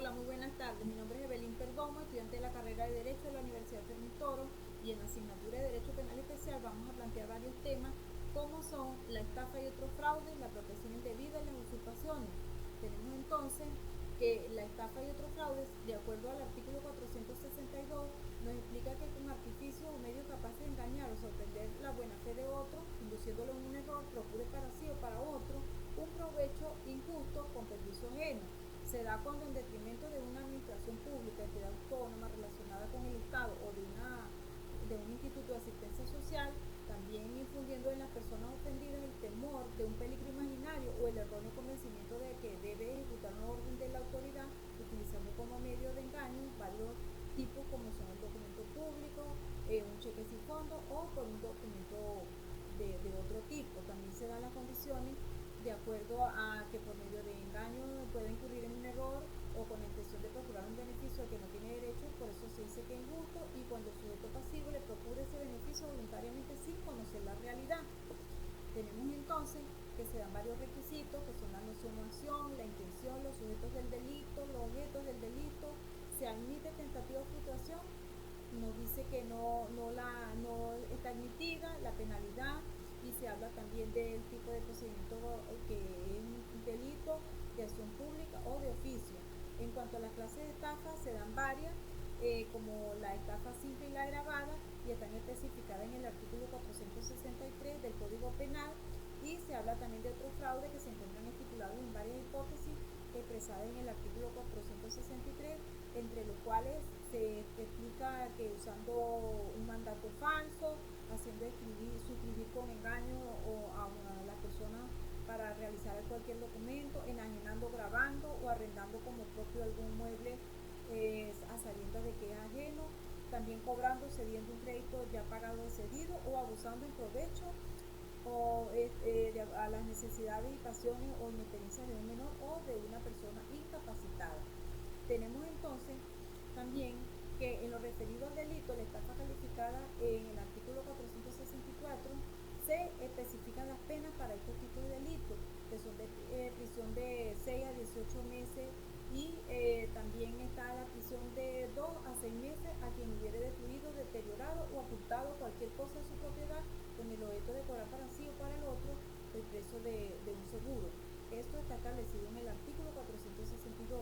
Hola, muy buenas tardes. Mi nombre es Evelyn Perdomo, estudiante de la carrera de Derecho de la Universidad Fermín Toro, y en la asignatura de Derecho Penal Especial vamos a plantear varios temas como son la estafa y otros fraudes, la apropiación indebida y las usurpaciones. Tenemos entonces que la estafa y otros fraudes, de acuerdo al artículo 462, nos explica que con artificio o medios capaces de engañar o sorprender la buena fe de otro, induciéndolo en un error, procure para sí o para otro un provecho injusto con perjuicio ajeno. Se da cuando en detrimento de una administración pública, entidad autónoma relacionada con el Estado o de un instituto de asistencia social, también infundiendo en las personas ofendidas el temor de un peligro imaginario o el erróneo convencimiento de que debe ejecutar una orden de la autoridad, utilizando como medio de engaño varios tipos como son el documento público, un cheque sin fondo o por un documento de otro tipo. También se dan las condiciones de acuerdo a que por medio de engaño puede incurrir en un error o con la intención de procurar un beneficio al que no tiene derecho. Por eso se dice que es injusto, y cuando el sujeto pasivo le procure ese beneficio voluntariamente sin conocer la realidad. Tenemos entonces que se dan varios requisitos, que son la noción o acción, la intención, los sujetos del delito, los objetos del delito. Se admite tentativa o frustración, nos dice que no está admitida la penalidad, y se habla también del tipo de procedimiento que es un delito de acción pública o de oficio. En cuanto a las clases de estafa, se dan varias, como la estafa simple y la agravada, y están especificadas en el artículo 463 del Código Penal. Y se habla también de otros fraudes que se encuentran estipulados en varias hipótesis expresadas en el artículo 463, entre los cuales se explica que usando un mandato falso, haciendo suscribir con engaño o a las personas para realizar cualquier documento, enajenando, grabando o arrendando como propio algún mueble a sabiendas de que es ajeno, también cobrando, cediendo un crédito ya pagado o cedido, o abusando en provecho o a las necesidades y pasiones o inexperiencias de un menor o de una persona incapacitada. Tenemos entonces también que en lo referido al delito, la estafa calificada en el artículo 464, se especifican las penas para estos tipos de delitos, que son de prisión de 6 a 18 meses, y también está la prisión de 2 a 6 meses a quien hubiere destruido, deteriorado o ocultado cualquier cosa de su propiedad con el objeto de cobrar para sí o para el otro el precio de un seguro. Esto está establecido en el artículo 462.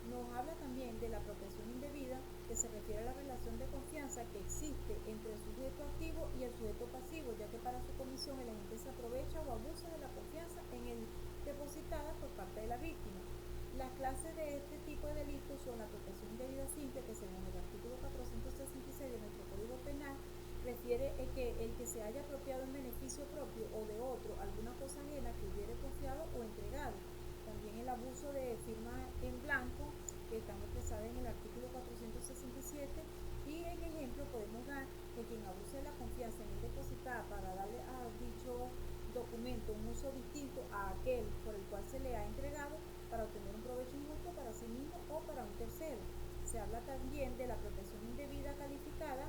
Nos habla también de la apropiación indebida, que se refiere a la relación de confianza que existe entre el sujeto activo y el sujeto pasivo, ya que para su comisión el agente se aprovecha o abusa de la confianza en él depositada por parte de la víctima. Las clases de este tipo de delitos son la apropiación indebida simple, que según el artículo 466 de nuestro Código Penal refiere que el que se haya apropiado en beneficio propio o de otro alguna cosa ajena que hubiere confiado o entregado. También el abuso de firma en blanco, que están expresadas en el artículo 467, y en ejemplo podemos dar que quien abuse de la confianza en el depositada para darle a dicho documento un uso distinto a aquel por el cual se le ha entregado para obtener un provecho injusto para sí mismo o para un tercero. Se habla también de la apropiación indebida calificada,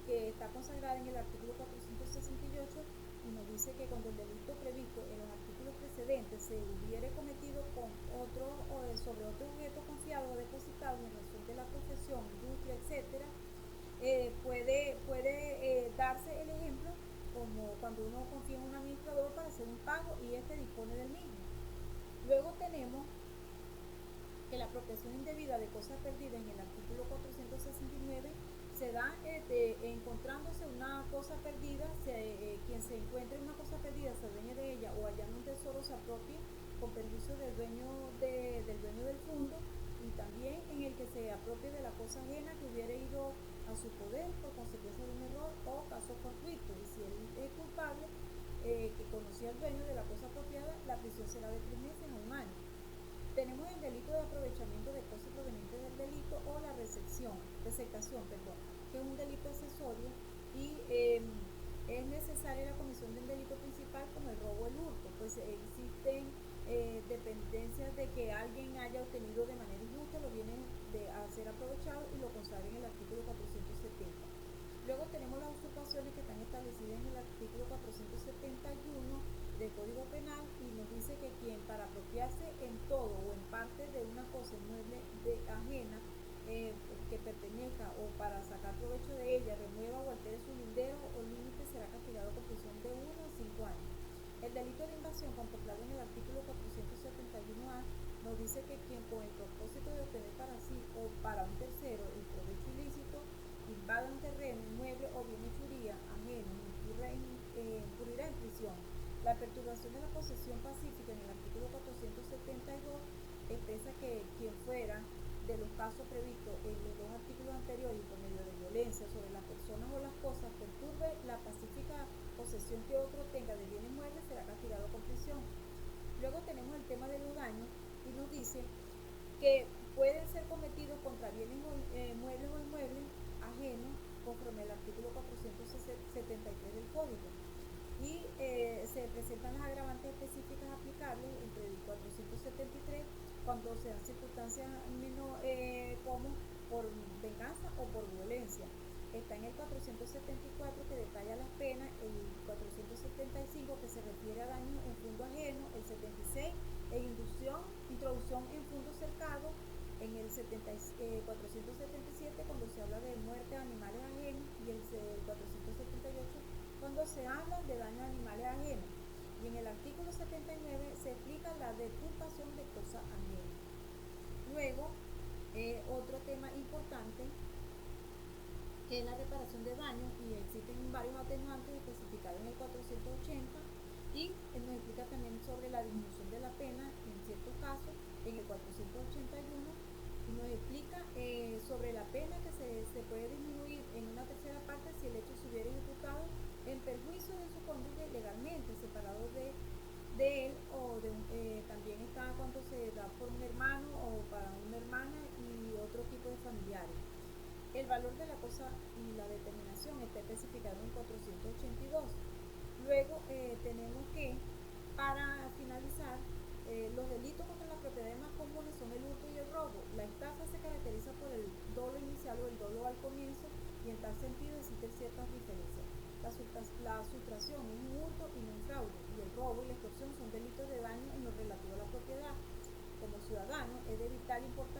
que está consagrada en el artículo 468, y nos dice que cuando el delito previsto en los artículos precedentes se hubiere cometido con otro o sobre otro objeto confiado o depositado en razón de la profesión, industria, etcétera, puede darse el ejemplo como cuando uno confía en un administrador para hacer un pago y este dispone del mismo. Luego tenemos que la apropiación indebida de cosas perdidas en el artículo 469 se da encontrándose una cosa perdida, quien se encuentre una cosa perdida se dueñe de ella, o hallando un tesoro se apropie con permiso del dueño del fondo, y también en el que se apropie de la cosa ajena que hubiera ido a su poder por consecuencia de un error o caso fortuito, y si él es culpable, que conocía al dueño de la cosa apropiada, la prisión será de 3 meses a 1 año. Tenemos el delito de aprovechamiento de cosas provenientes del delito o la receptación, que es un delito accesorio, y es necesaria la comisión del delito principal como el robo o el hurto, pues existen dependencias de que alguien haya obtenido de manera injusta los bienes a ser aprovechados, y lo consagra en el artículo 470. Luego tenemos las usurpaciones, que están establecidas en el artículo 471 del Código Penal, y nos dice que quien para apropiarse en todo o en parte de una cosa inmueble asociación pacífica en el artículo 472 expresa que quien fuera de los casos previstos en los dos artículos anteriores y por medio de violencia sobre las personas o las cosas perturbe la pacífica posesión que otro tenga de bienes muebles será castigado con prisión. Luego tenemos el tema de los daños y nos dice que pueden ser cometidos contra bienes muebles o inmuebles ajenos conforme al artículo 473 del Código. Y se presentan las agravantes específicas aplicables entre el 473 cuando se dan circunstancias menos como por venganza o por violencia. Está en el 474 que detalla las penas, el 475 que se refiere a daño en fondo ajeno, el 76 en introducción en fondo cercado, en el 477 cuando se habla de muerte a animales ajenos y el 478 cuando se habla de daño a animales ajenos. Y en el artículo 79 se explica la deturpación de cosas ajenas. Luego, otro tema importante que es la reparación de daños, y existen varios atenuantes especificados en el 480 y nos explica también sobre la disminución de la pena en ciertos casos en el 481 y nos explica sobre la pena que se puede disminuir en una tercera parte si el hecho se hubiera ejecutado en perjuicio de su cónyuge legalmente separado de él o también está cuando se da por un hermano o para una hermana y otro tipo de familiares. El valor de la cosa y la determinación está especificado en 482. Luego tenemos que, para finalizar, los delitos contra las propiedades más comunes son el hurto y el robo. La estafa se caracteriza por el dolo inicial o el dolo al comienzo y en tal sentido existen ciertas diferencias. La sustracción es un hurto y no un fraude, y el robo y la extorsión son delitos de daño en lo relativo a la propiedad. Como ciudadano es de vital importancia